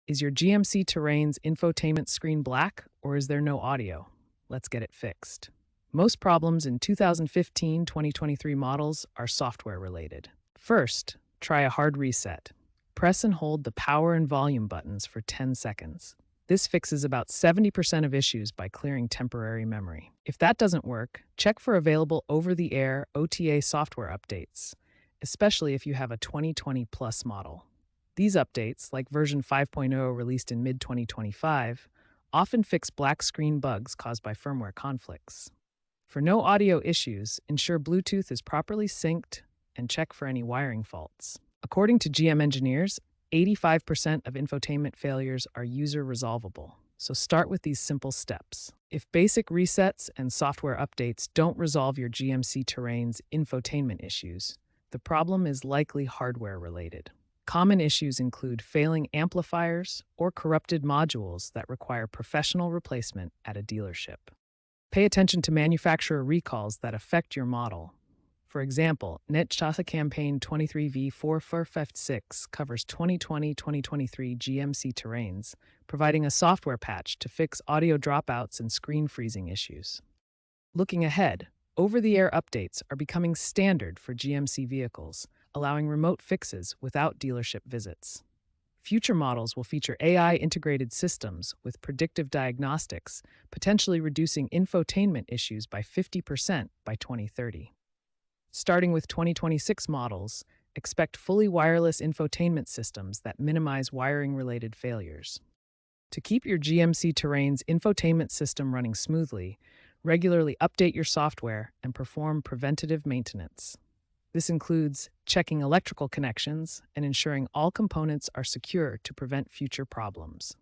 Is your GMC Terrain's infotainment screen black, or is there no audio? Let's get it fixed. Most problems in 2015-2023 models are software related. First, try a hard reset. Press and hold the power and volume buttons for 10 seconds. This fixes about 70% of issues by clearing temporary memory. If that doesn't work, check for available over-the-air OTA software updates, especially if you have a 2020 plus model. These updates, like version 5.0 released in mid-2025, often fix black screen bugs caused by firmware conflicts. For no audio issues, ensure Bluetooth is properly synced and check for any wiring faults. According to GM engineers, 85% of infotainment failures are user resolvable, so start with these simple steps. If basic resets and software updates don't resolve your GMC Terrain's infotainment issues, the problem is likely hardware related. Common issues include failing amplifiers or corrupted modules that require professional replacement at a dealership. Pay attention to manufacturer recalls that affect your model. For example, Netchasa Campaign 23V4456 covers 2020-2023 GMC Terrains, providing a software patch to fix audio dropouts and screen freezing issues. Looking ahead, over-the-air updates are becoming standard for GMC vehicles, allowing remote fixes without dealership visits. Future models will feature AI-integrated systems with predictive diagnostics, potentially reducing infotainment issues by 50% by 2030. Starting with 2026 models, expect fully wireless infotainment systems that minimize wiring-related failures. To keep your GMC Terrain's infotainment system running smoothly, regularly update your software and perform preventative maintenance. This includes checking electrical connections and ensuring all components are secure to prevent future problems.